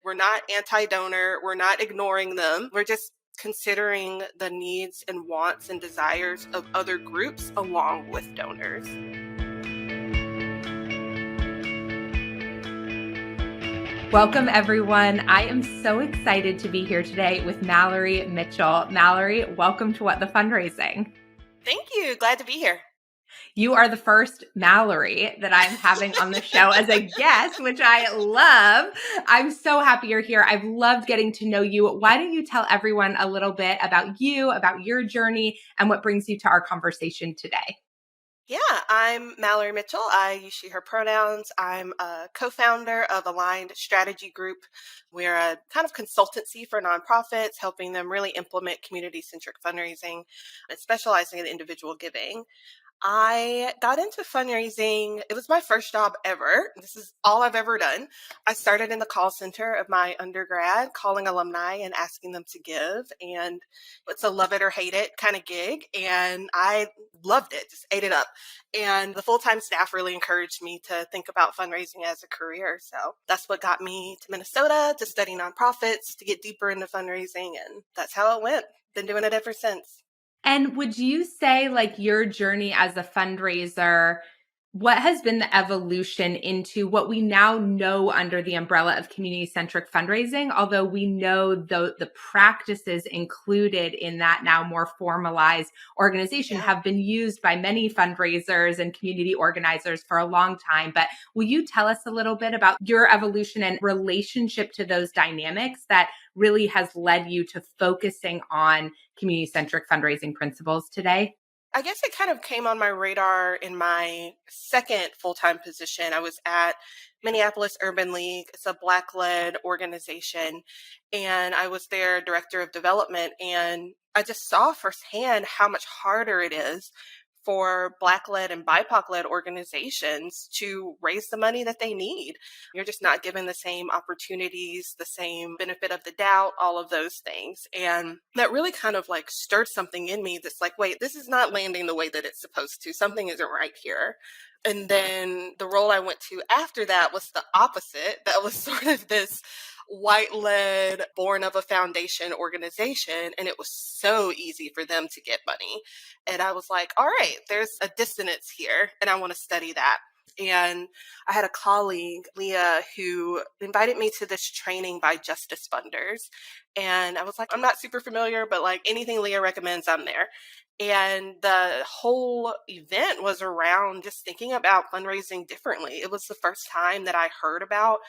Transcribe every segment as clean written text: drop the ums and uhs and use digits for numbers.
We're not anti-donor. We're not ignoring them. We're just considering the needs and wants and desires of other groups along with donors. Welcome, everyone. I am so excited to be here today with Mallory Mitchell. Mallory, welcome to What the Fundraising. Thank you. Glad to be here. You are the first Mallory that I'm having on the show as a guest, which I love. I'm so happy you're here. I've loved getting to know you. Why don't you tell everyone a little bit about you, about your journey, and what brings you to our conversation today? Yeah, I'm Mallory Mitchell. I use she, her pronouns. I'm a co-founder of Aligned Strategy Group. We're a kind of consultancy for nonprofits, helping them really implement community-centric fundraising and specializing in individual giving. I got into fundraising. It was my first job ever. This is all I've ever done. I started in the call center of my undergrad, calling alumni and asking them to give. And it's a love it or hate it kind of gig. And I loved it, just ate it up. And the full-time staff really encouraged me to think about fundraising as a career. So that's what got me to Minnesota to study nonprofits, to get deeper into fundraising. And that's how it went. Been doing it ever since. And would you say, like, your journey as a fundraiser, what has been the evolution into what we now know under the umbrella of community-centric fundraising, although we know the practices included in that now more formalized organization have been used by many fundraisers and community organizers for a long time. But will you tell us a little bit about your evolution and relationship to those dynamics that really has led you to focusing on community-centric fundraising principles today? I guess it kind of came on my radar in my second full-time position. I was at Minneapolis Urban League. It's a Black-led organization, and I was their director of development. And I just saw firsthand how much harder it is for Black-led and BIPOC-led organizations to raise the money that they need. You're just not given the same opportunities, the same benefit of the doubt, all of those things. And that really kind of like stirred something in me that's like, wait, this is not landing the way that it's supposed to. Something isn't right here. And then the role I went to after that was the opposite. That was sort of this white-led, born of a foundation organization, and it was so easy for them to get money. And I was like, all right, there's a dissonance here, and I want to study that. And I had a colleague, Leah, who invited me to this training by Justice Funders. And I was like, I'm not super familiar, but like anything Leah recommends, I'm there. And the whole event was around just thinking about fundraising differently. It was the first time that I heard about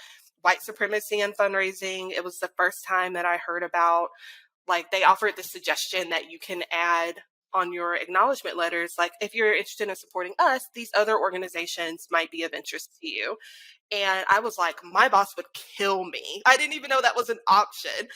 white supremacy in fundraising. It was the first time that I heard about, like, they offered the suggestion that you can add on your acknowledgement letters, like, if you're interested in supporting us, these other organizations might be of interest to you. And I was like, my boss would kill me. I didn't even know that was an option.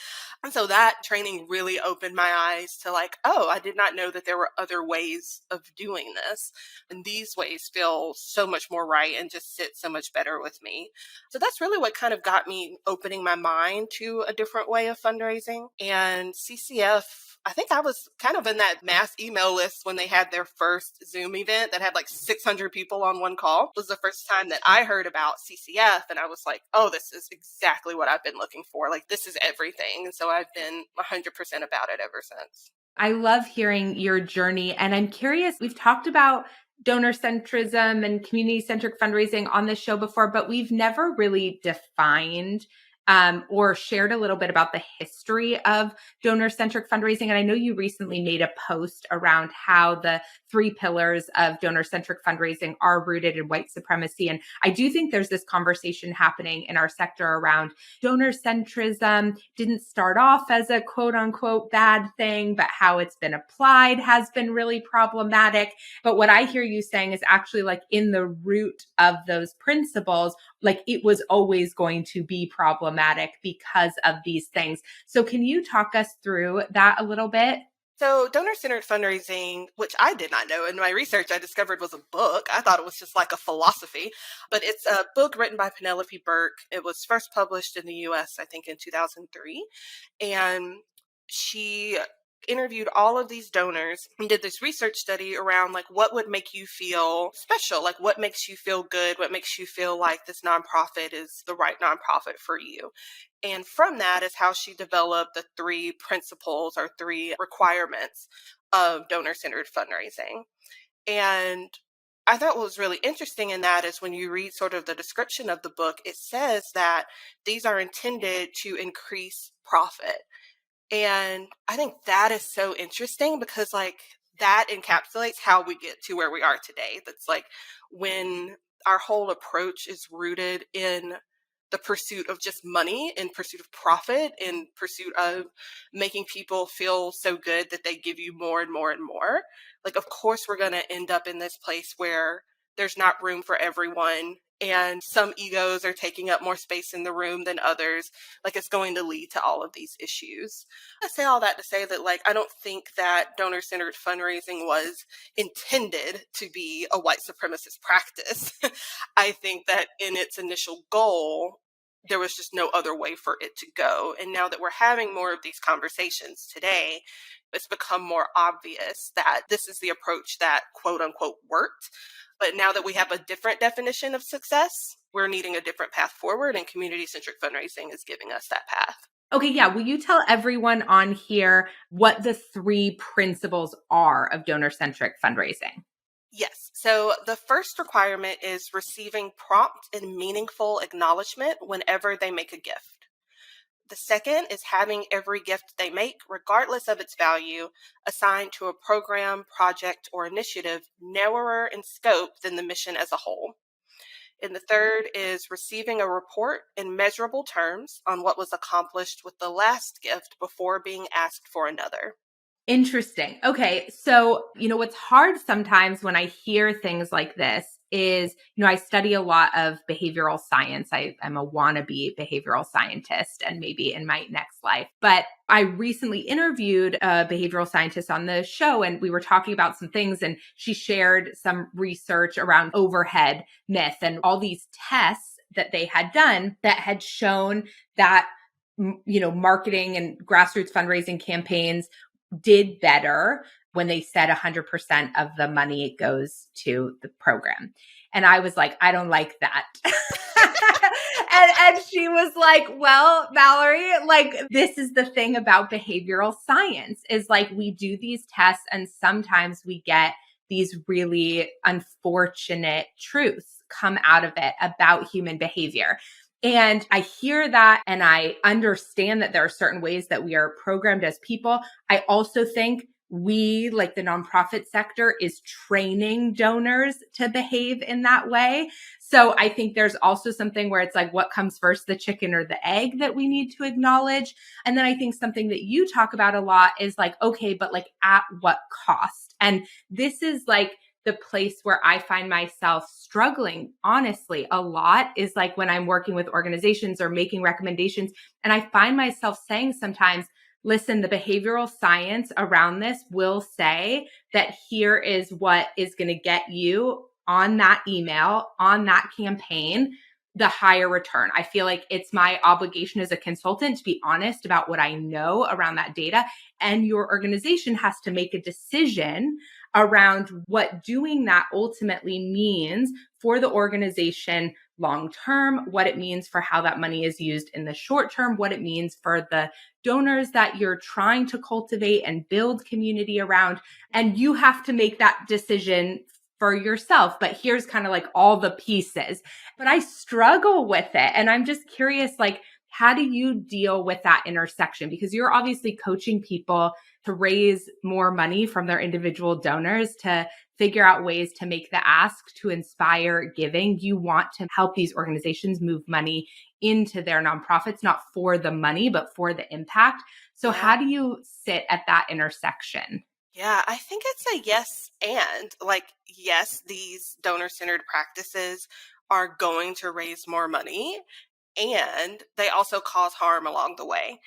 And so that training really opened my eyes to like, oh, I did not know that there were other ways of doing this. And these ways feel so much more right and just sit so much better with me. So that's really what kind of got me opening my mind to a different way of fundraising. And CCF, I think I was kind of in that mass email list when they had their first Zoom event that had like 600 people on one call. It was the first time that I heard about CCF, and I was like, oh, this is exactly what I've been looking for. Like, this is everything. And so I've been 100% about it ever since. I love hearing your journey. And I'm curious, we've talked about donor centrism and community-centric fundraising on this show before, but we've never really defined or shared a little bit about the history of donor-centric fundraising. And I know you recently made a post around how the 3 pillars of donor-centric fundraising are rooted in white supremacy. And I do think there's this conversation happening in our sector around donor centrism didn't start off as a quote unquote bad thing, but how it's been applied has been really problematic. But what I hear you saying is actually like in the root of those principles, like it was always going to be problematic because of these things. So can you talk us through that a little bit? So donor-centered fundraising, which I did not know, in my research I discovered was a book. I thought it was just like a philosophy, but it's a book written by Penelope Burke. It was first published in the US, I think, in 2003. And she interviewed all of these donors and did this research study around like what would make you feel special, like what makes you feel good, what makes you feel like this nonprofit is the right nonprofit for you. And from that is how she developed the three principles or three requirements of donor-centered fundraising. And I thought what was really interesting in that is when you read sort of the description of the book, it says that these are intended to increase profit. And I think that is so interesting because like that encapsulates how we get to where we are today. That's like when our whole approach is rooted in the pursuit of just money, in pursuit of profit, in pursuit of making people feel so good that they give you more and more and more. Like, of course, we're going to end up in this place where there's not room for everyone and some egos are taking up more space in the room than others. Like, it's going to lead to all of these issues. I say all that to say that, like, I don't think that donor-centered fundraising was intended to be a white supremacist practice. I think that in its initial goal, there was just no other way for it to go. And now that we're having more of these conversations today, it's become more obvious that this is the approach that quote unquote worked. But now that we have a different definition of success, we're needing a different path forward, and community-centric fundraising is giving us that path. Okay, yeah. Will you tell everyone on here what the three principles are of donor-centric fundraising? Yes. So the first requirement is receiving prompt and meaningful acknowledgement whenever they make a gift. The second is having every gift they make, regardless of its value, assigned to a program, project, or initiative narrower in scope than the mission as a whole. And the third is receiving a report in measurable terms on what was accomplished with the last gift before being asked for another. Interesting. Okay. So, what's hard sometimes when I hear things like this is, I study a lot of behavioral science. I'm a wannabe behavioral scientist and maybe in my next life. But I recently interviewed a behavioral scientist on the show and we were talking about some things and she shared some research around overhead myth and all these tests that they had done that had shown that marketing and grassroots fundraising campaigns did better when they said 100% of the money goes to the program. And I was like, I don't like that. and she was like, well, Mallory, like this is the thing about behavioral science is like we do these tests and sometimes we get these really unfortunate truths come out of it about human behavior. And I hear that and I understand that there are certain ways that we are programmed as people. I also think we, like the nonprofit sector, is training donors to behave in that way. So I think there's also something where it's like, what comes first, the chicken or the egg that we need to acknowledge. And then I think something that you talk about a lot is like, okay, but like at what cost? And this is like, the place where I find myself struggling, honestly, a lot is like when I'm working with organizations or making recommendations. And I find myself saying sometimes, listen, the behavioral science around this will say that here is what is going to get you on that email, on that campaign, the higher return. I feel like it's my obligation as a consultant to be honest about what I know around that data. And your organization has to make a decision around what doing that ultimately means for the organization long term, what it means for how that money is used in the short term, what it means for the donors that you're trying to cultivate and build community around. And you have to make that decision for yourself. But here's kind of like all the pieces. But I struggle with it. And I'm just curious, like, how do you deal with that intersection? Because you're obviously coaching people to raise more money from their individual donors, to figure out ways to make the ask, to inspire giving. You want to help these organizations move money into their nonprofits, not for the money, but for the impact. So how do you sit at that intersection? Yeah, I think it's a yes and. Like, yes, these donor-centered practices are going to raise more money, and they also cause harm along the way.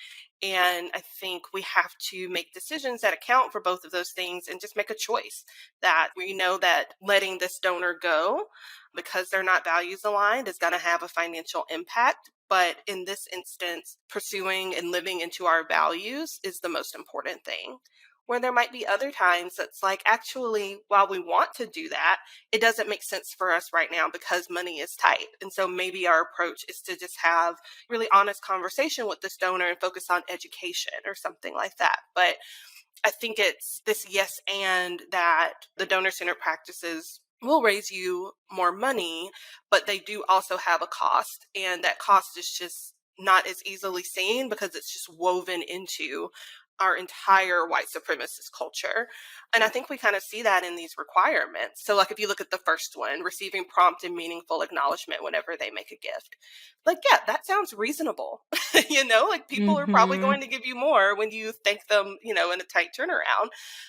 And I think we have to make decisions that account for both of those things and just make a choice that we know that letting this donor go because they're not values aligned is going to have a financial impact. But in this instance, pursuing and living into our values is the most important thing. Where there might be other times that's like, actually, while we want to do that, it doesn't make sense for us right now because money is tight. And so maybe our approach is to just have really honest conversation with this donor and focus on education or something like that. But I think it's this yes and that the donor centered practices will raise you more money, but they do also have a cost. And that cost is just not as easily seen because it's just woven into our entire white supremacist culture. And I think we kind of see that in these requirements. So, like, if you look at the first one, receiving prompt and meaningful acknowledgement whenever they make a gift, like, yeah, that sounds reasonable. Like people are probably Mm-hmm. going to give you more when you thank them, in a tight turnaround.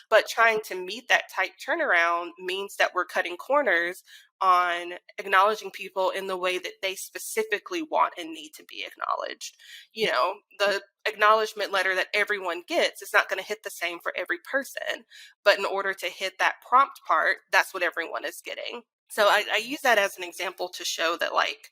But trying to meet that tight turnaround means that we're cutting corners on acknowledging people in the way that they specifically want and need to be acknowledged. The acknowledgement letter that everyone gets is not going to hit the same for every person. But in order to hit that prompt part, that's what everyone is getting. So I use that as an example to show that, like,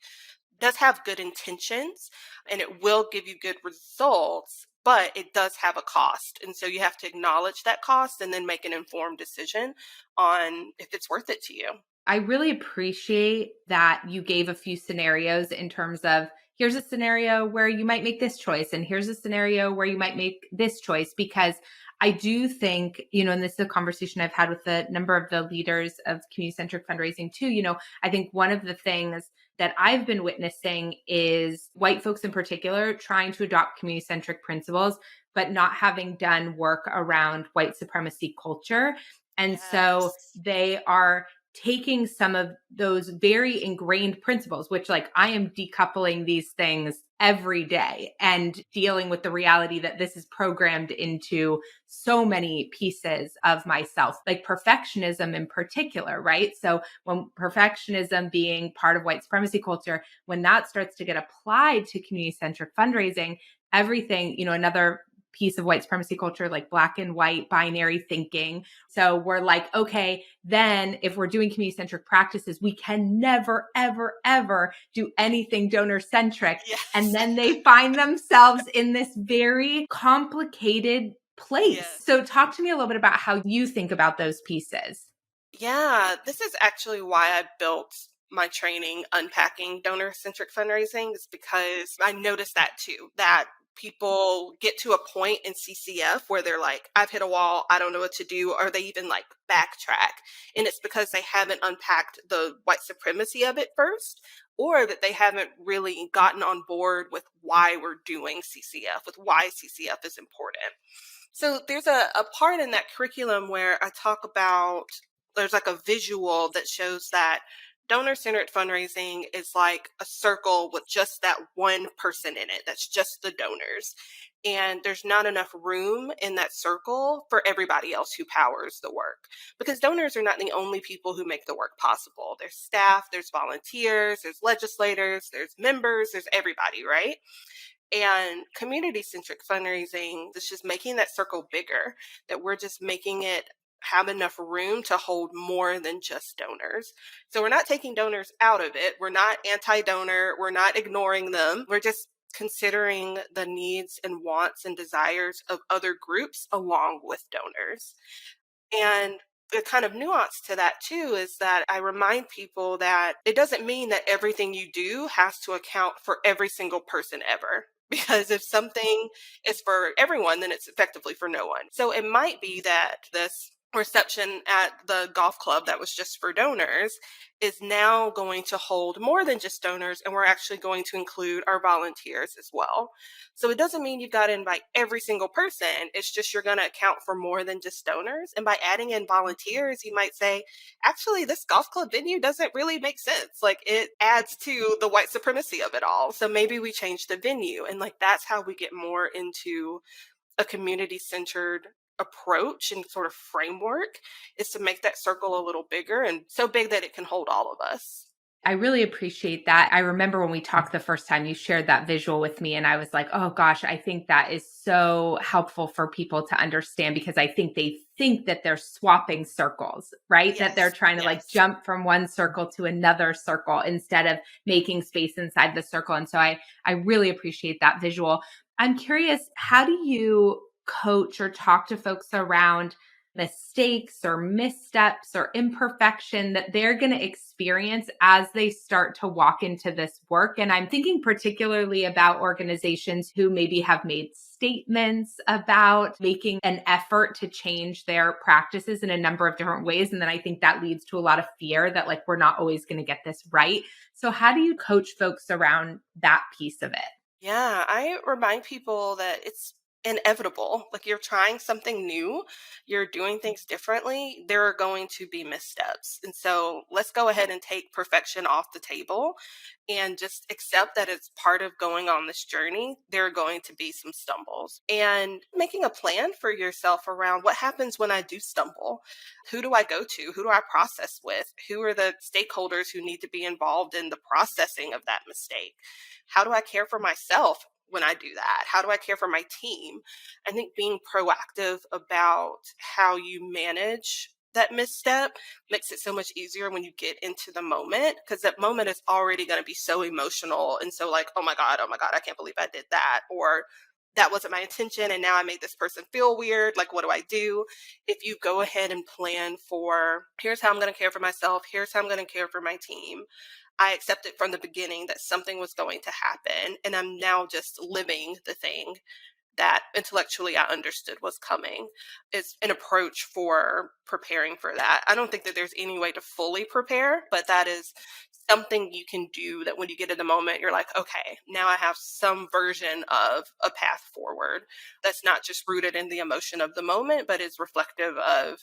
does have good intentions and it will give you good results, but it does have a cost. And so you have to acknowledge that cost and then make an informed decision on if it's worth it to you. I really appreciate that you gave a few scenarios in terms of here's a scenario where you might make this choice, and here's a scenario where you might make this choice. Because I do think, and this is a conversation I've had with a number of the leaders of community centric fundraising too. I think one of the things that I've been witnessing is white folks in particular trying to adopt community centric principles, but not having done work around white supremacy culture. And so Yes. they are taking some of those very ingrained principles, which, like, I am decoupling these things every day and dealing with the reality that this is programmed into so many pieces of myself, like perfectionism in particular, right? So when perfectionism being part of white supremacy culture, when that starts to get applied to community centric fundraising, everything, another piece of white supremacy culture, like black and white binary thinking. So we're like, okay, then if we're doing community centric practices, we can never, ever, ever do anything donor centric. And Yes. then they find themselves in this very complicated place. Yes. So talk to me a little bit about how you think about those pieces. Yeah, this is actually why I built my training unpacking donor centric fundraising, is because I noticed that too, that people get to a point in CCF where they're like, I've hit a wall, I don't know what to do, or they even like backtrack. And it's because they haven't unpacked the white supremacy of it first, or that they haven't really gotten on board with why we're doing CCF, with why CCF is important. So there's a part in that curriculum where I talk about, there's like a visual that shows that donor centered fundraising is like a circle with just that one person in it. That's just the donors. And there's not enough room in that circle for everybody else who powers the work. Because donors are not the only people who make the work possible. There's staff, there's volunteers, there's legislators, there's members, there's everybody, right? And community centric fundraising is just making that circle bigger, that we're just making it have enough room to hold more than just donors. So we're not taking donors out of it. We're not anti donor. We're not ignoring them. We're just considering the needs and wants and desires of other groups along with donors. And the kind of nuance to that too is that I remind people that it doesn't mean that everything you do has to account for every single person ever. Because if something is for everyone, then it's effectively for no one. So it might be that this reception at the golf club that was just for donors is now going to hold more than just donors, and we're actually going to include our volunteers as well. So it doesn't mean you've got to invite every single person. It's just you're going to account for more than just donors. And by adding in volunteers, you might say, actually, this golf club venue doesn't really make sense. Like, it adds to the white supremacy of it all. So maybe we change the venue. And like, that's how we get more into a community centered approach and sort of framework, is to make that circle a little bigger and so big that it can hold all of us. I really appreciate that. I remember when we talked the first time, you shared that visual with me, and I was like, oh gosh, I think that is so helpful for people to understand, because I think they think that they're swapping circles, right? That they're Yes, trying to like yes. jump from one circle to another circle instead of making space inside the circle. And so I really appreciate that visual. I'm curious, how do you coach or talk to folks around mistakes or missteps or imperfection that they're going to experience as they start to walk into this work? And I'm thinking particularly about organizations who maybe have made statements about making an effort to change their practices in a number of different ways. And then I think that leads to a lot of fear that like we're not always going to get this right. So how do you coach folks around that piece of it? Yeah, I remind people that it's inevitable. Like you're trying something new, you're doing things differently, there are going to be missteps. And so let's go ahead and take perfection off the table and just accept that it's part of going on this journey. There are going to be some stumbles and making a plan for yourself around what happens when I do stumble. Who do I go to? Who do I process with? Who are the stakeholders who need to be involved in the processing of that mistake? How do I care for myself when I do that? How do I care for my team? I think being proactive about how you manage that misstep makes it so much easier when you get into the moment, because that moment is already going to be so emotional and so like, oh my God, I can't believe I did that. Or that wasn't my intention and now I made this person feel weird. Like, what do I do? If you go ahead and plan for, here's how I'm going to care for myself, here's how I'm going to care for my team, I accepted from the beginning that something was going to happen, and I'm now just living the thing that intellectually I understood was coming, is an approach for preparing for that. I don't think that there's any way to fully prepare, but that is something you can do that when you get in the moment, you're like, okay, now I have some version of a path forward that's not just rooted in the emotion of the moment, but is reflective of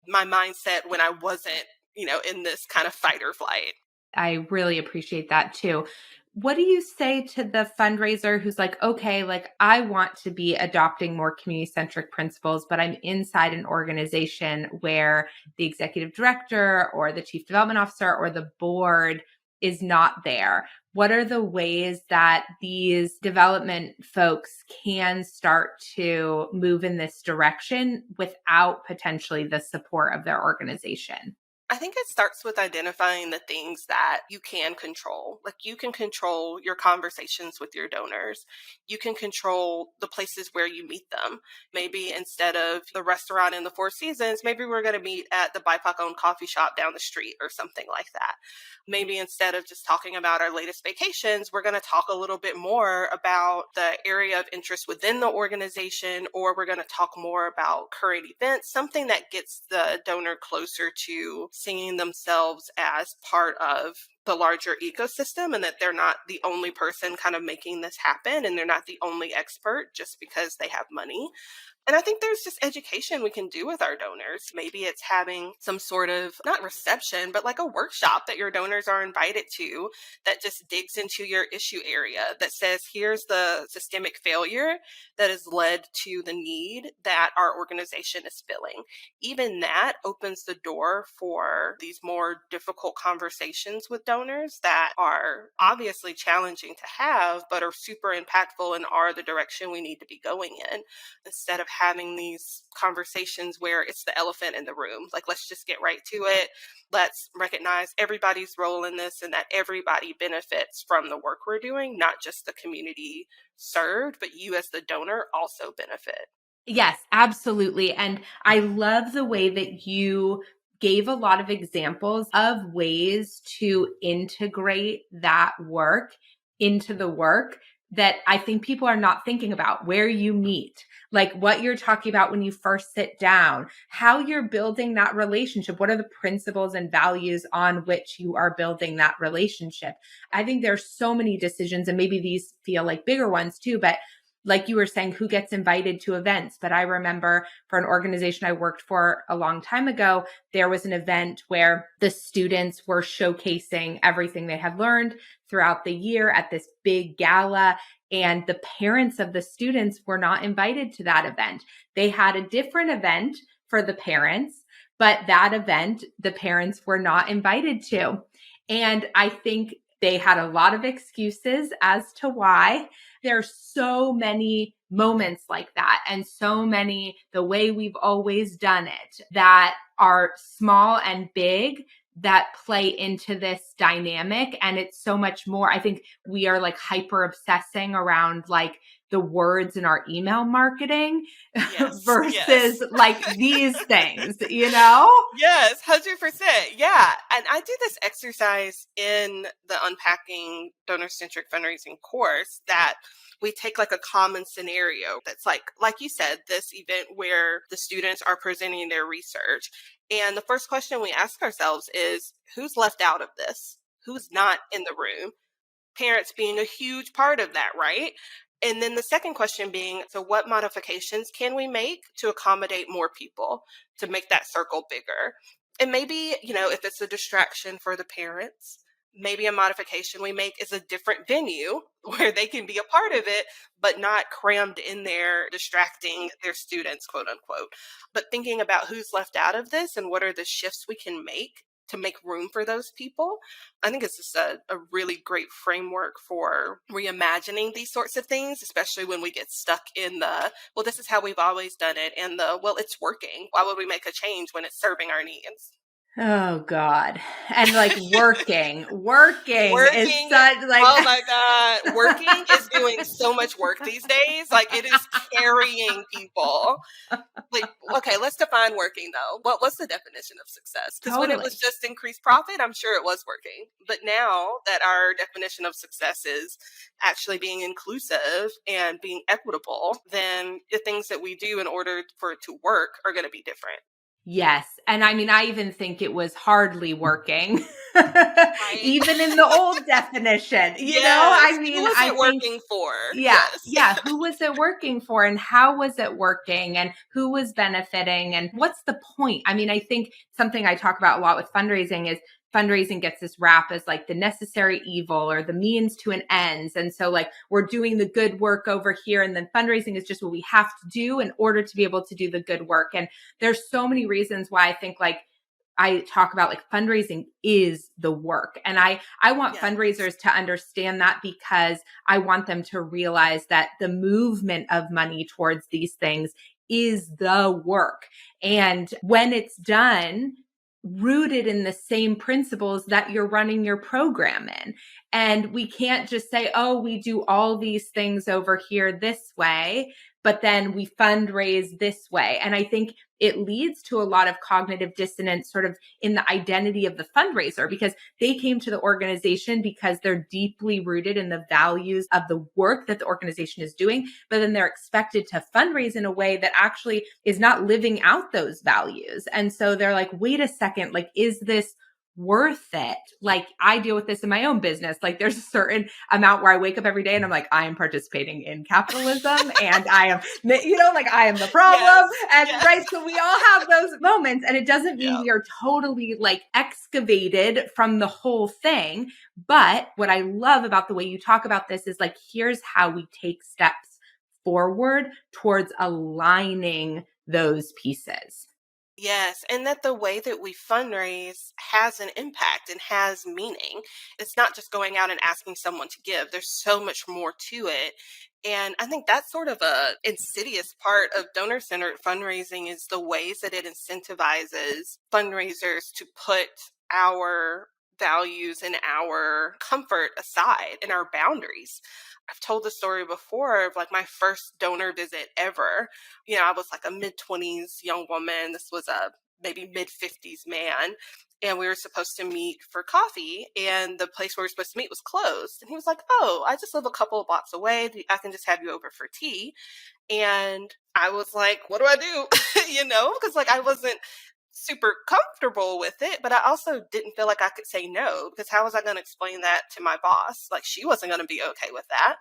my mindset when I wasn't, in this kind of fight or flight. I really appreciate that too. What do you say to the fundraiser who's like, okay, like I want to be adopting more community centric principles, but I'm inside an organization where the executive director or the chief development officer or the board is not there? What are the ways that these development folks can start to move in this direction without potentially the support of their organization? I think it starts with identifying the things that you can control. Like you can control your conversations with your donors. You can control the places where you meet them. Maybe instead of the restaurant in the Four Seasons, maybe we're going to meet at the BIPOC owned coffee shop down the street or something like that. Maybe instead of just talking about our latest vacations, we're going to talk a little bit more about the area of interest within the organization, or we're going to talk more about current events, something that gets the donor closer to seeing themselves as part of the larger ecosystem and that they're not the only person kind of making this happen and they're not the only expert just because they have money. And I think there's just education we can do with our donors. Maybe it's having some sort of, not reception, but like a workshop that your donors are invited to that just digs into your issue area, that says, here's the systemic failure that has led to the need that our organization is filling. Even that opens the door for these more difficult conversations with donors that are obviously challenging to have, but are super impactful and are the direction we need to be going in, instead of having these conversations where it's the elephant in the room. Like, let's just get right to it. Let's recognize everybody's role in this and that everybody benefits from the work we're doing, not just the community served, but you as the donor also benefit. Yes, absolutely. And I love the way that you gave a lot of examples of ways to integrate that work into the work that I think people are not thinking about: where you meet, like what you're talking about when you first sit down, how you're building that relationship. What are the principles and values on which you are building that relationship? I think there's so many decisions, and maybe these feel like bigger ones too, but like you were saying, who gets invited to events. But I remember for an organization I worked for a long time ago, there was an event where the students were showcasing everything they had learned throughout the year at this big gala. And the parents of the students were not invited to that event. They had a different event for the parents, but that event, the parents were not invited to. And I think they had a lot of excuses as to why. There's so many moments like that, and so many the way we've always done it that are small and big that play into this dynamic. And it's so much more. I think we are like hyper obsessing around like the words in our email marketing Yes, yes. versus like these things, you know? Yes, 100%. Yeah. And I do this exercise in the Unpacking Donor-Centric Fundraising course that we take like a common scenario that's like you said, this event where the students are presenting their research. And the first question we ask ourselves is, who's left out of this? Who's not in the room? Parents being a huge part of that, right? And then the second question being, so what modifications can we make to accommodate more people to make that circle bigger? And maybe, if it's a distraction for the parents, maybe a modification we make is a different venue where they can be a part of it, but not crammed in there, distracting their students, quote unquote. But thinking about who's left out of this and what are the shifts we can make to make room for those people. I think it's just a really great framework for reimagining these sorts of things, especially when we get stuck in well, this is how we've always done it, and well, it's working. Why would we make a change when it's serving our needs? Oh God. And like working is Working, such like oh my God, working is doing so much work these days. Like it is carrying people. Like, okay, let's define working though. What's the definition of success? Because when it was totally. just increased profit, I'm sure it was working. But now that our definition of success is actually being inclusive and being equitable, then the things that we do in order for it to work are going to be different. Yes. And I mean, I even think it was hardly working, Right? even in the old definition, Yes. I Who mean, was I it think working for? yeah, Yes. yeah. Who was it working for and how was it working and who was benefiting and what's the point? I mean, I think something I talk about a lot with fundraising is fundraising gets this rap as like the necessary evil or the means to an ends. And so like we're doing the good work over here and then fundraising is just what we have to do in order to be able to do the good work. And there's so many reasons why I think like I talk about like fundraising is the work. And I want Yes. fundraisers to understand that because I want them to realize that the movement of money towards these things is the work. And when it's done, rooted in the same principles that you're running your program in. And we can't just say, oh, we do all these things over here this way, but then we fundraise this way. And I think it leads to a lot of cognitive dissonance sort of in the identity of the fundraiser because they came to the organization because they're deeply rooted in the values of the work that the organization is doing, but then they're expected to fundraise in a way that actually is not living out those values. And so they're like, wait a second, like, is this worth it? Like I deal with this in my own business. Like there's a certain amount where I wake up every day and I'm like, I am participating in capitalism and I am, like I am the problem. Yes. And Yes. right. So we all have those moments and it doesn't mean Yeah. we are totally like excavated from the whole thing. But what I love about the way you talk about this is like, here's how we take steps forward towards aligning those pieces. Yes, and that the way that we fundraise has an impact and has meaning. It's not just going out and asking someone to give. There's so much more to it. And I think that's sort of a insidious part of donor-centered fundraising is the ways that it incentivizes fundraisers to put our values and our comfort aside and our boundaries. I've told the story before of like my first donor visit ever. I was like a mid-20s young woman. This was a maybe mid-50s man. And we were supposed to meet for coffee, and the place where we were supposed to meet was closed. And he was like, oh, I just live a couple of blocks away. I can just have you over for tea. And I was like, what do I do? Because like I wasn't super comfortable with it, but I also didn't feel like I could say no because how was I going to explain that to my boss? Like she wasn't going to be okay with that.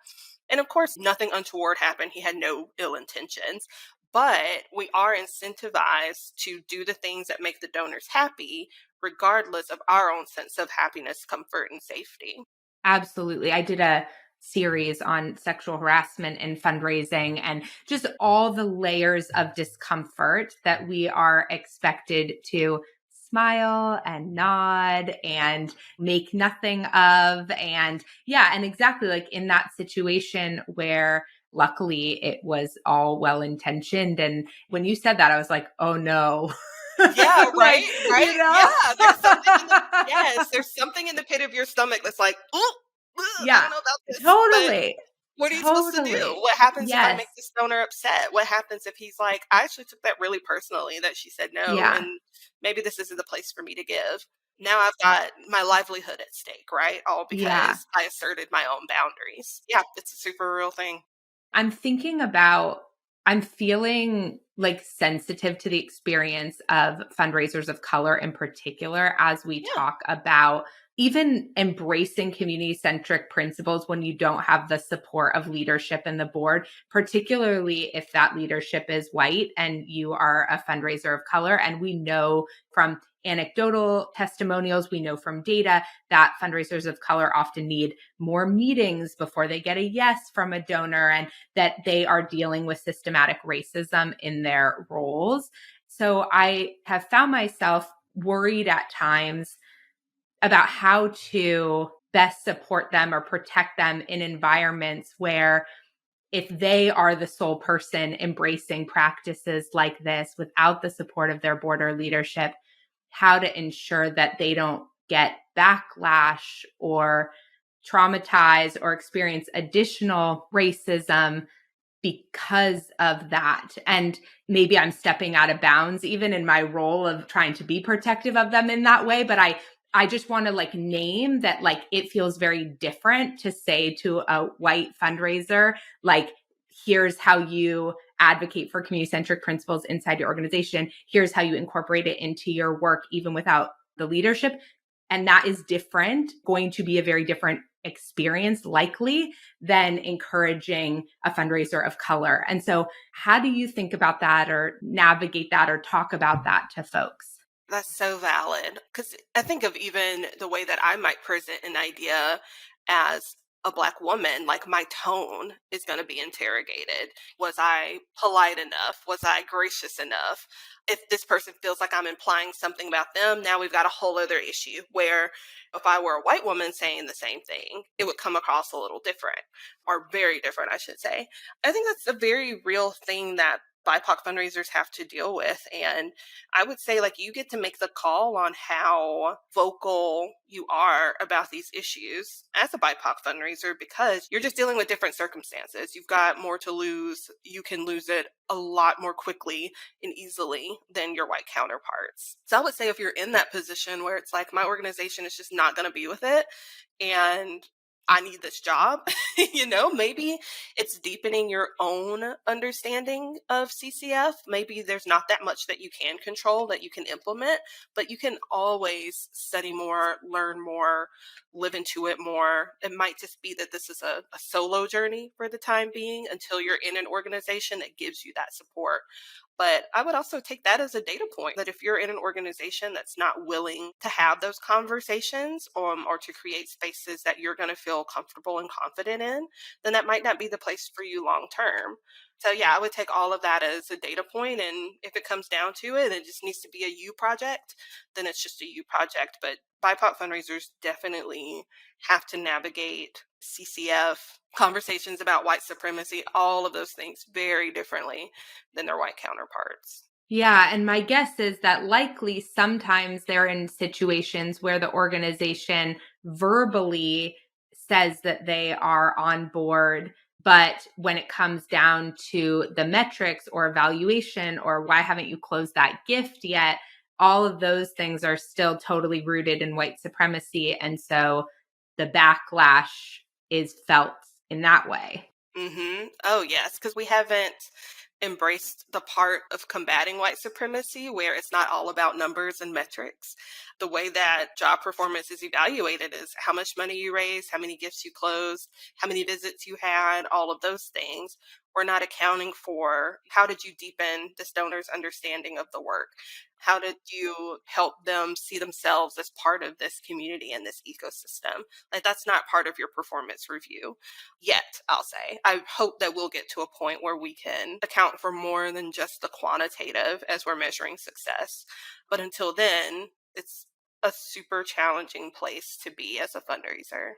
And of course, nothing untoward happened. He had no ill intentions, but we are incentivized to do the things that make the donors happy, regardless of our own sense of happiness, comfort, and safety. Absolutely. I did a series on sexual harassment and fundraising and just all the layers of discomfort that we are expected to smile and nod and make nothing of. And yeah, and exactly like in that situation where luckily it was all well intentioned. And when you said that, I was like, oh no. Yeah, Like, right, right. you know? Yeah, there's something in the yes, there's something in the pit of your stomach that's like, "Ooh, I Yeah, don't know about this," but totally. what are you supposed to do? Totally. What happens if I Yes. make this donor upset? What happens if he's like, "I actually took that really personally that she said no, Yeah. and maybe this isn't the place for me to give." Now I've got my livelihood at stake, right? All Yeah. because I asserted my own boundaries. Yeah, it's a super real thing. I'm thinking about, I'm feeling like sensitive to the experience of fundraisers of color in particular as we Yeah. talk about even embracing community centric principles when you don't have the support of leadership in the board, particularly if that leadership is white and you are a fundraiser of color. And we know from anecdotal testimonials, we know from data that fundraisers of color often need more meetings before they get a yes from a donor, and that they are dealing with systematic racism in their roles. So I have found myself worried at times about how to best support them or protect them in environments where if they are the sole person embracing practices like this without the support of their board or leadership, how to ensure that they don't get backlash or traumatize or experience additional racism because of that. And maybe I'm stepping out of bounds even in my role of trying to be protective of them in that way, but I just want to like name that like it feels very different to say to a white fundraiser like here's how you advocate for community centric principles inside your organization. Here's how you incorporate it into your work even without the leadership. And that is different, going to be a very different experience likely than encouraging a fundraiser of color. And so, how do you think about that or navigate that or talk about that to folks? That's so valid. Because I think of even the way that I might present an idea as a Black woman, like my tone is going to be interrogated. Was I polite enough? Was I gracious enough? If this person feels like I'm implying something about them, now we've got a whole other issue where if I were a white woman saying the same thing, it would come across a little different or very different, I should say. I think that's a very real thing that BIPOC fundraisers have to deal with. And I would say, like, you get to make the call on how vocal you are about these issues as a BIPOC fundraiser because you're just dealing with different circumstances. You've got more to lose. You can lose it a lot more quickly and easily than your white counterparts. So I would say if you're in that position where it's like, my organization is just not going to be with it and I need this job, maybe it's deepening your own understanding of CCF. Maybe there's not that much that you can control that you can implement, but you can always study more, learn more, live into it more. It might just be that this is a solo journey for the time being until you're in an organization that gives you that support. But I would also take that as a data point that if you're in an organization that's not willing to have those conversations or to create spaces that you're going to feel comfortable and confident in, then that might not be the place for you long term. So yeah, I would take all of that as a data point, and if it comes down to it, it just needs to be a you project, then it's just a you project. But BIPOC fundraisers definitely have to navigate CCF, conversations about white supremacy, all of those things very differently than their white counterparts. Yeah. And my guess is that likely sometimes they're in situations where the organization verbally says that they are on board. But when it comes down to the metrics or evaluation or why haven't you closed that gift yet, all of those things are still totally rooted in white supremacy. And so the backlash is felt in that way. Oh, yes, because we haven't embraced the part of combating white supremacy where it's not all about numbers and metrics. The way that job performance is evaluated is how much money you raised, how many gifts you closed, how many visits you had, all of those things. We're not accounting for how did you deepen this donor's understanding of the work? How did you help them see themselves as part of this community and this ecosystem? Like, that's not part of your performance review yet, I'll say. I hope that we'll get to a point where we can account for more than just the quantitative as we're measuring success. But until then, it's a super challenging place to be as a fundraiser.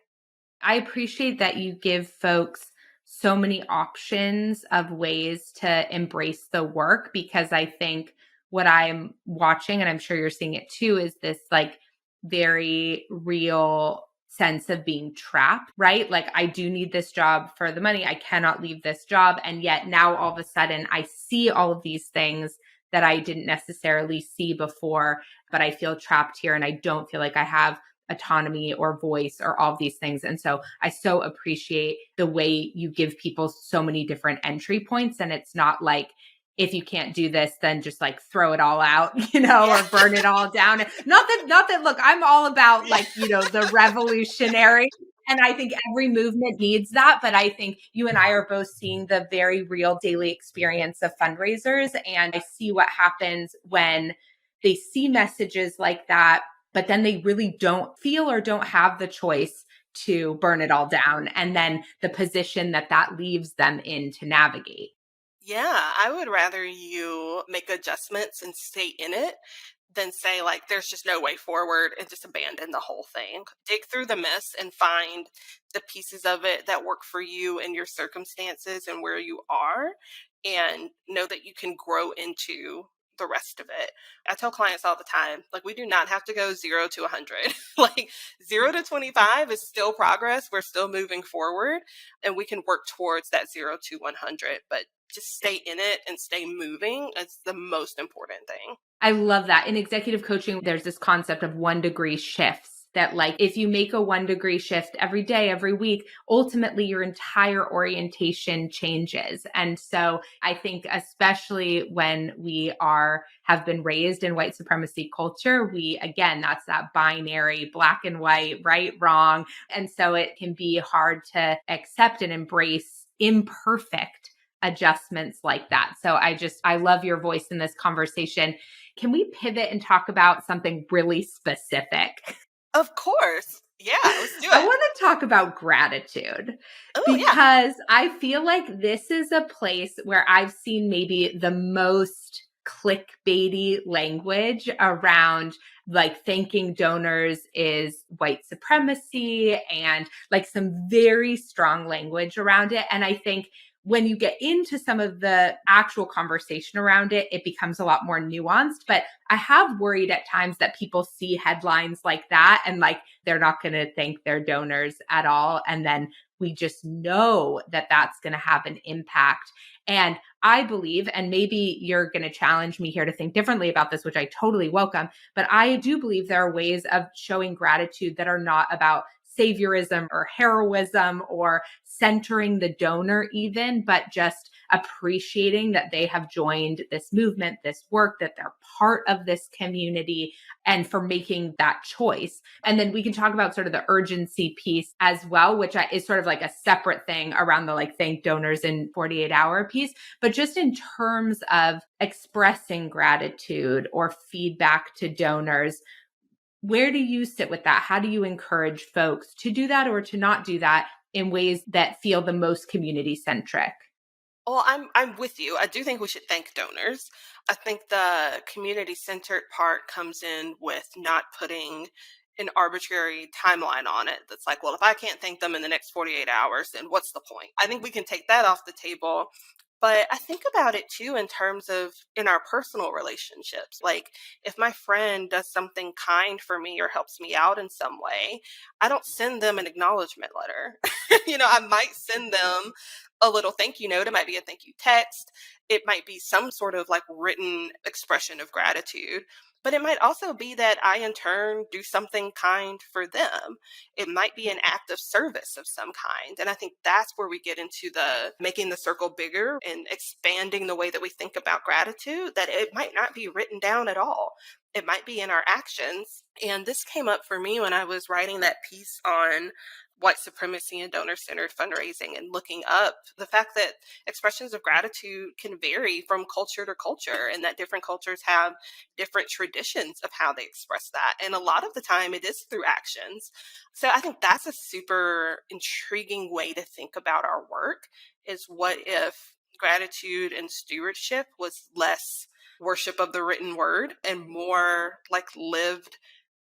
I appreciate that you give folks so many options of ways to embrace the work, because I think what I'm watching, and I'm sure you're seeing it too, is this like very real sense of being trapped, right? Like, I do need this job for the money. I cannot leave this job. And yet now all of a sudden I see all of these things that I didn't necessarily see before, but I feel trapped here and I don't feel like I have autonomy or voice or all of these things. And so I so appreciate the way you give people so many different entry points. And it's not like, if you can't do this, then just like throw it all out, Yeah. or burn it all down. Not that, look, I'm all about Yeah. like, the revolutionary. And I think every movement needs that. But I think you and I are both seeing the very real daily experience of fundraisers. And I see what happens when they see messages like that, but then they really don't feel or don't have the choice to burn it all down. And then the position that that leaves them in to navigate. Yeah, I would rather you make adjustments and stay in it than say, like, there's just no way forward and just abandon the whole thing. Dig through the mess and find the pieces of it that work for you and your circumstances and where you are, and know that you can grow into the rest of it. I tell clients all the time, like, we do not have to go 0 to 100. Like, 0 to 25 is still progress. We're still moving forward, and we can work towards that 0 to 100, but just stay in it and stay moving. It's the most important thing. I love that. In executive coaching, there's this concept of 1 degree shifts that, like, if you make a 1 degree shift every day, every week, ultimately your entire orientation changes. And so I think, especially when have been raised in white supremacy culture, again, that's that binary black and white, right, wrong. And so it can be hard to accept and embrace imperfect adjustments like that. So I love your voice in this conversation. Can we pivot and talk about something really specific? Of course. Yeah, let's do I it. want to talk about gratitude, Oh, yeah. because I feel like this is a place where I've seen maybe the most clickbaity language around, like, thanking donors is white supremacy, and like some very strong language around it. And I think when you get into some of the actual conversation around it, it becomes a lot more nuanced. But I have worried at times that people see headlines like that and like they're not going to thank their donors at all. And then we just know that that's going to have an impact. And I believe, and maybe you're going to challenge me here to think differently about this, which I totally welcome, but I do believe there are ways of showing gratitude that are not about saviorism or heroism or centering the donor even, but just appreciating that they have joined this movement, this work, that they're part of this community, and for making that choice. And then we can talk about sort of the urgency piece as well, which is sort of like a separate thing around the like thank donors in 48-hour piece. But just in terms of expressing gratitude or feedback to donors, where do you sit with that? How do you encourage folks to do that or to not do that in ways that feel the most community centric? Well, I'm with you. I do think we should thank donors. I think the community-centered part comes in with not putting an arbitrary timeline on it. That's like, well, if I can't thank them in the next 48 hours, then what's the point? I think we can take that off the table. But I think about it too in terms of in our personal relationships. Like, if my friend does something kind for me or helps me out in some way, I don't send them an acknowledgement letter. I might send them a little thank you note. It might be a thank you text. It might be some sort of like written expression of gratitude. But it might also be that I, in turn, do something kind for them. It might be an act of service of some kind. And I think that's where we get into the making the circle bigger and expanding the way that we think about gratitude, that it might not be written down at all. It might be in our actions. And this came up for me when I was writing that piece on white supremacy and donor-centered fundraising, and looking up the fact that expressions of gratitude can vary from culture to culture, and that different cultures have different traditions of how they express that. And a lot of the time it is through actions. So I think that's a super intriguing way to think about our work, is what if gratitude and stewardship was less worship of the written word and more like lived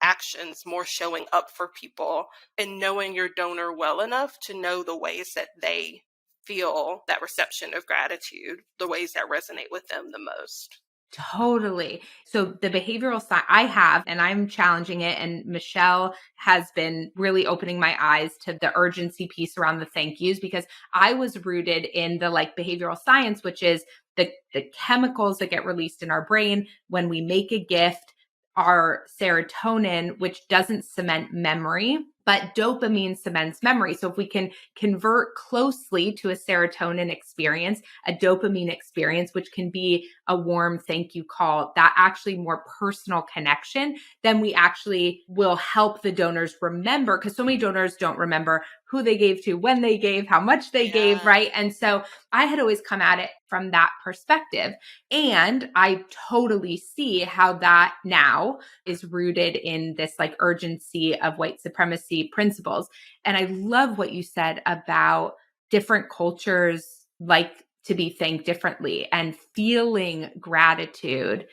actions, more showing up for people and knowing your donor well enough to know the ways that they feel that reception of gratitude, the ways that resonate with them the most. Totally. So the behavioral side I have, and I'm challenging it. And Michelle has been really opening my eyes to the urgency piece around the thank yous, because I was rooted in the like behavioral science, which is the chemicals that get released in our brain when we make a gift, our serotonin, which doesn't cement memory, but dopamine cements memory. So if we can convert closely to a serotonin experience, a dopamine experience, which can be a warm thank you call, that actually more personal connection, then we actually will help the donors remember, because so many donors don't remember who they gave to, when they gave, how much they gave, Yeah. right? And so I had always come at it from that perspective. And I totally see how that now is rooted in this like urgency of white supremacy principles. And I love what you said about different cultures like to be thanked differently, and feeling gratitude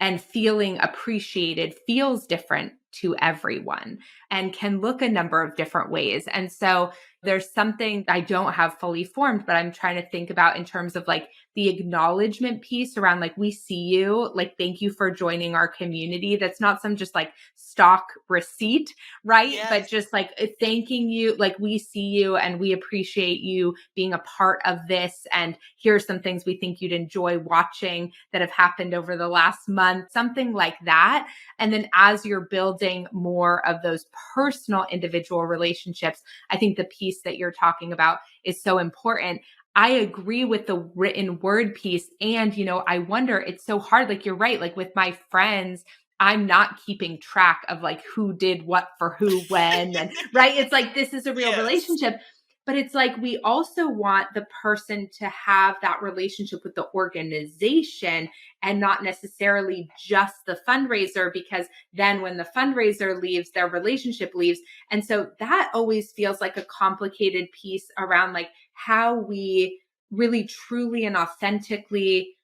and feeling appreciated feels different to everyone and can look a number of different ways. And so there's something I don't have fully formed, but I'm trying to think about in terms of like the acknowledgement piece around like, we see you, like, thank you for joining our community. That's not some just like stock receipt, right? But Yes. just like thanking you, like, we see you and we appreciate you being a part of this. And here's some things we think you'd enjoy watching that have happened over the last month, something like that. And then as you're building more of those personal individual relationships, I think the piece that you're talking about is so important. I agree with the written word piece. And, you know, I wonder, it's so hard. Like, you're right. Like with my friends, I'm not keeping track of like who did what for who when. And right. It's like, this is a real Yes. relationship. But it's like, we also want the person to have that relationship with the organization and not necessarily just the fundraiser, because then when the fundraiser leaves, their relationship leaves. And so that always feels like a complicated piece around like how we really truly and authentically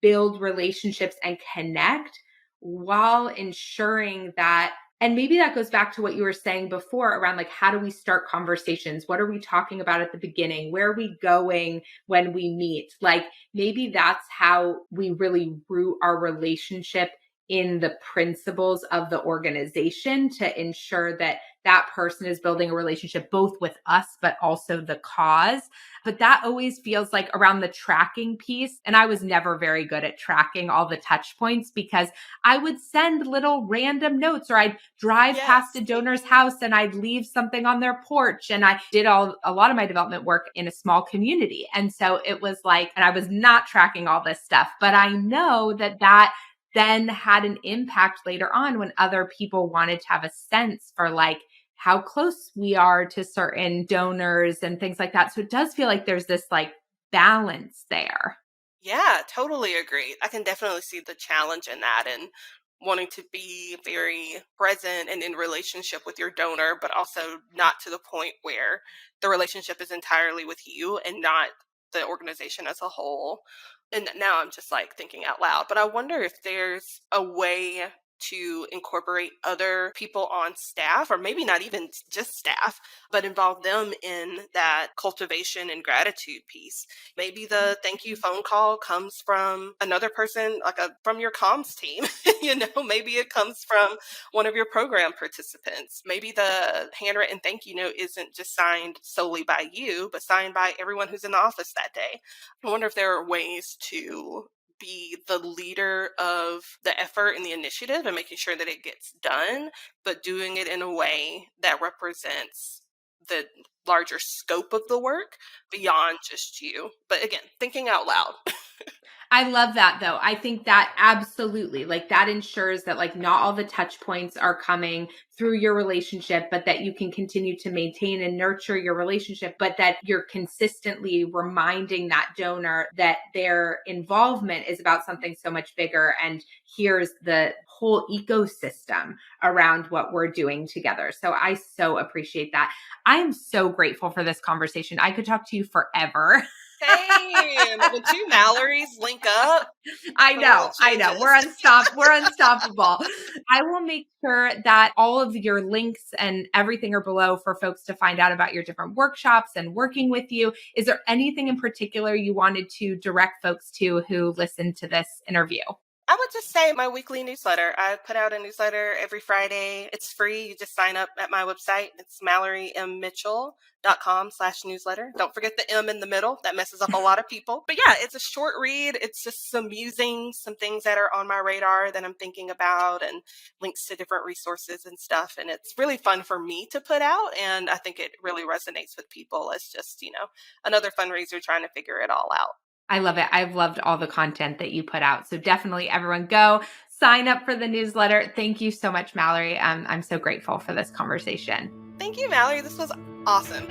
build relationships and connect while ensuring that, and maybe that goes back to what you were saying before around like, how do we start conversations? What are we talking about at the beginning? Where are we going when we meet? Like, maybe that's how we really root our relationship in the principles of the organization, to ensure that that person is building a relationship both with us, but also the cause. But that always feels like around the tracking piece. And I was never very good at tracking all the touch points, because I would send little random notes, or I'd drive past a Yes. donor's house and I'd leave something on their porch. And I did a lot of my development work in a small community. And so it was like, and I was not tracking all this stuff, but I know that that then had an impact later on when other people wanted to have a sense for like how close we are to certain donors and things like that. So it does feel like there's this like balance there. Yeah, totally agree. I can definitely see the challenge in that and wanting to be very present and in relationship with your donor, but also not to the point where the relationship is entirely with you and not the organization as a whole. And now I'm just like thinking out loud, but I wonder if there's a way to incorporate other people on staff, or maybe not even just staff, but involve them in that cultivation and gratitude piece. Maybe the thank you phone call comes from another person, like from your comms team. Maybe it comes from one of your program participants. Maybe the handwritten thank you note isn't just signed solely by you, but signed by everyone who's in the office that day. I wonder if there are ways to be the leader of the effort and the initiative and making sure that it gets done, but doing it in a way that represents the larger scope of the work beyond just you. But again, thinking out loud. I love that though. I think that absolutely, like, that ensures that like not all the touch points are coming through your relationship, but that you can continue to maintain and nurture your relationship, but that you're consistently reminding that donor that their involvement is about something so much bigger. And here's the whole ecosystem around what we're doing together. So I so appreciate that. I am so grateful for this conversation. I could talk to you forever. Same. When two Mallorys link up, I the world know, I know. changes. We're unstoppable. I will make sure that all of your links and everything are below for folks to find out about your different workshops and working with you. Is there anything in particular you wanted to direct folks to who listen to this interview? I would just say my weekly newsletter. I put out a newsletter every Friday. It's free. You just sign up at my website. It's MalloryMMitchell.com/newsletter. Don't forget the M in the middle. That messes up a lot of people. But yeah, it's a short read. It's just some musings, some things that are on my radar that I'm thinking about, and links to different resources and stuff. And it's really fun for me to put out. And I think it really resonates with people as just, another fundraiser trying to figure it all out. I love it. I've loved all the content that you put out. So definitely everyone go sign up for the newsletter. Thank you so much, Mallory. I'm so grateful for this conversation. Thank you, Mallory. This was awesome.